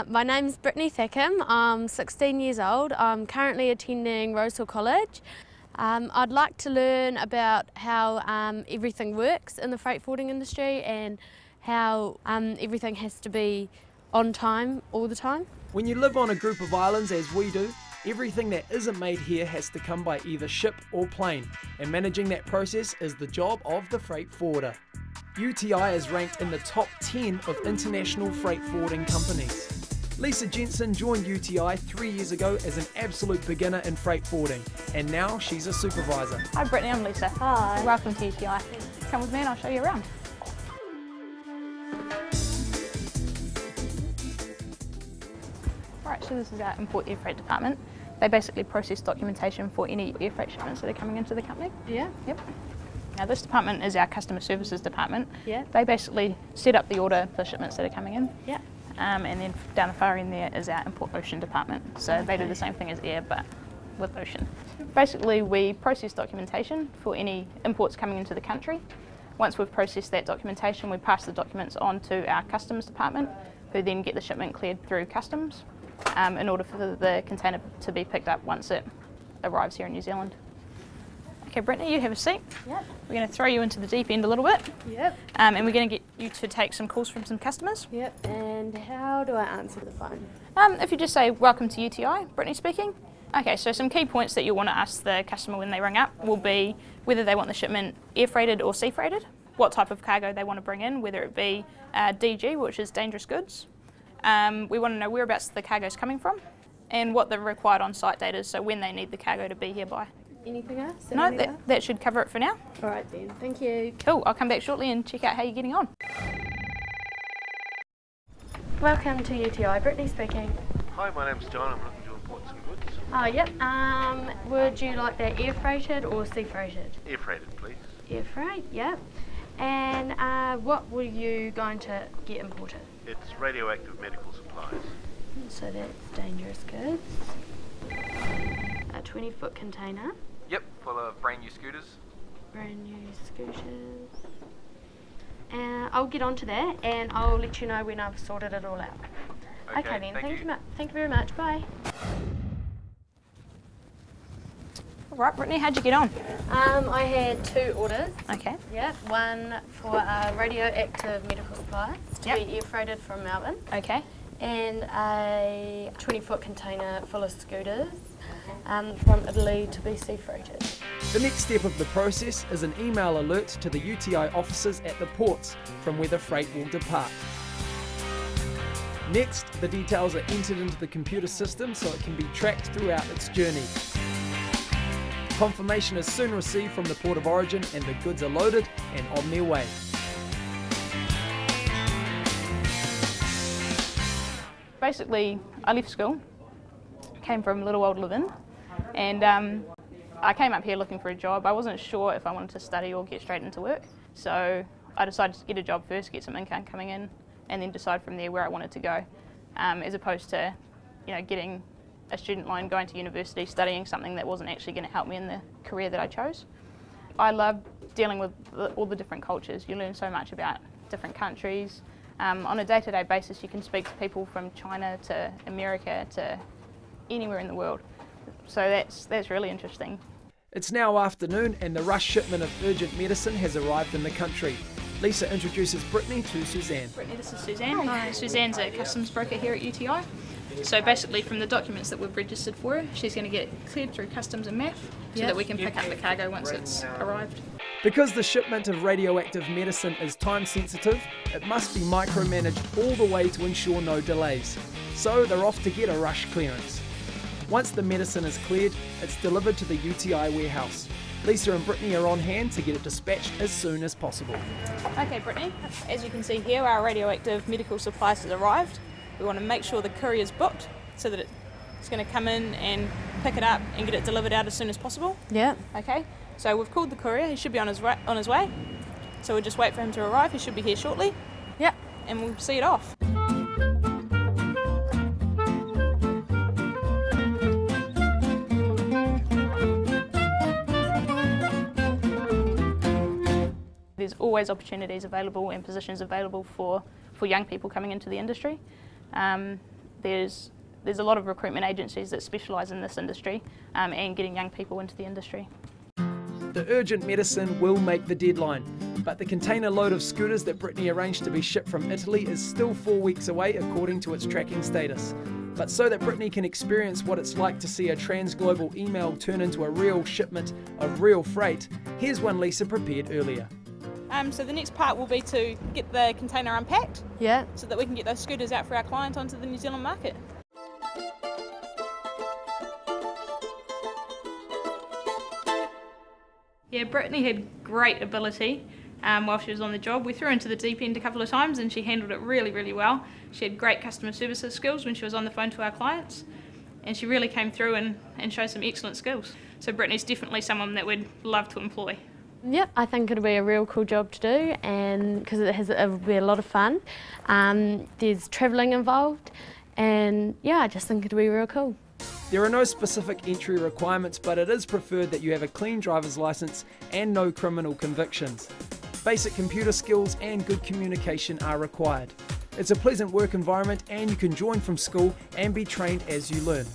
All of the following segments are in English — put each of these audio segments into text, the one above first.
My name's Brittany Thackham. I'm 16 years old. I'm currently attending Rosehill College. I'd like to learn about how everything works in the freight forwarding industry and how everything has to be on time all the time. When you live on a group of islands as we do, everything that isn't made here has to come by either ship or plane, and managing that process is the job of the freight forwarder. UTI is ranked in the top 10 of international freight forwarding companies. Lisa Jensen joined UTI 3 years ago as an absolute beginner in freight forwarding, and now she's a supervisor. Hi Brittany, I'm Lisa. Hi. Welcome to UTI. Come with me and I'll show you around. Right, so this is our import air freight department. They basically process documentation for any air freight shipments that are coming into the company. Yeah. Yep. Now this department is our customer services department. Yeah. They basically set up the order for shipments that are coming in. Yeah. And then down the far end there is our import ocean department. So they do the same thing as air but with ocean. Basically we process documentation for any imports coming into the country. Once we've processed that documentation, we pass the documents on to our customs department, who then get the shipment cleared through customs in order for the container to be picked up once it arrives here in New Zealand. Okay, Brittany, you have a seat. Yep. We're going to throw you into the deep end a little bit. Yep. And we're going to get you to take some calls from some customers. Yep. And how do I answer the phone? If you just say, welcome to UTI, Brittany speaking. Okay, so some key points that you'll want to ask the customer when they ring up will be whether they want the shipment air freighted or sea freighted, what type of cargo they want to bring in, whether it be DG, which is dangerous goods. We want to know whereabouts the cargo is coming from and what the required on-site date is, so when they need the cargo to be here by. Anything else? No, that should cover it for now. All right then, thank you. Cool, I'll come back shortly and check out how you're getting on. Welcome to UTI, Brittany speaking. Hi, my name's John. I'm looking to import some goods. Oh, yep. Would you like that air freighted or sea freighted? Air freighted, please. Air freight, yep. And what were you going to get imported? It's radioactive medical supplies. So that's dangerous goods. A 20-foot container. Yep, full of brand new scooters. Brand new scooters. And I'll get onto that and I'll let you know when I've sorted it all out. Okay then, thank you very much, bye. All right, Brittany, how'd you get on? I had 2 orders. Okay. Yep, one for radioactive medical supplies to be air freighted from Melbourne. Okay. And a 20-foot container full of scooters from Italy to be sea freighted. The next step of the process is an email alert to the UTI offices at the ports from where the freight will depart. Next, the details are entered into the computer system so it can be tracked throughout its journey. Confirmation is soon received from the port of origin and the goods are loaded and on their way. Basically, I left school, came from a little world to live in, and I came up here looking for a job. I wasn't sure if I wanted to study or get straight into work, so I decided to get a job first, get some income coming in, and then decide from there where I wanted to go, as opposed to, getting a student loan, going to university, studying something that wasn't actually going to help me in the career that I chose. I love dealing with all the different cultures. You learn so much about different countries. On a day-to-day basis, you can speak to people from China to America to anywhere in the world. So that's really interesting. It's now afternoon and the rush shipment of urgent medicine has arrived in the country. Lisa introduces Brittany to Suzanne. Brittany, this is Suzanne. Hi. Suzanne's a customs broker here at UTI. So basically from the documents that we've registered for her, she's going to get it cleared through customs and MAF so that we can pick up the cargo once it's arrived. Because the shipment of radioactive medicine is time sensitive, it must be micromanaged all the way to ensure no delays. So they're off to get a rush clearance. Once the medicine is cleared, it's delivered to the UTI warehouse. Lisa and Brittany are on hand to get it dispatched as soon as possible. Okay Brittany, as you can see here, our radioactive medical supplies has arrived. We want to make sure the courier's booked so that it's going to come in and pick it up and get it delivered out as soon as possible. Yeah. Okay, so we've called the courier, he should be on his way. So we'll just wait for him to arrive, he should be here shortly. Yeah. And we'll see it off. There's always opportunities available and positions available for young people coming into the industry. there's a lot of recruitment agencies that specialise in this industry and getting young people into the industry. The urgent medicine will make the deadline, but the container load of scooters that Brittany arranged to be shipped from Italy is still 4 weeks away according to its tracking status. But so that Brittany can experience what it's like to see a trans-global email turn into a real shipment of real freight, here's one Lisa prepared earlier. So the next part will be to get the container unpacked, Yeah. so that we can get those scooters out for our client onto the New Zealand market. Yeah, Brittany had great ability while she was on the job. We threw her into the deep end a couple of times and she handled it really, really well. She had great customer services skills when she was on the phone to our clients, and she really came through and showed some excellent skills. So Brittany's definitely someone that we'd love to employ. Yep, I think it'll be a real cool job to do, and because it'll be a lot of fun. There's travelling involved, and yeah, I just think it'll be real cool. There are no specific entry requirements, but it is preferred that you have a clean driver's license and no criminal convictions. Basic computer skills and good communication are required. It's a pleasant work environment and you can join from school and be trained as you learn.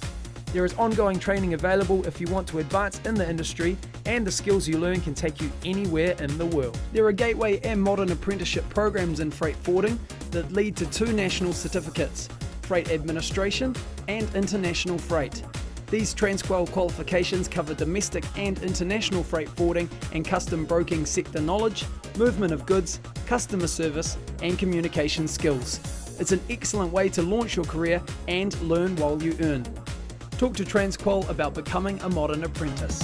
There is ongoing training available if you want to advance in the industry, and the skills you learn can take you anywhere in the world. There are gateway and modern apprenticeship programs in freight forwarding that lead to 2 national certificates: Freight Administration and International Freight. These Transqual qualifications cover domestic and international freight forwarding and custom broking sector knowledge, movement of goods, customer service and communication skills. It's an excellent way to launch your career and learn while you earn. Talk to Transqual about becoming a modern apprentice.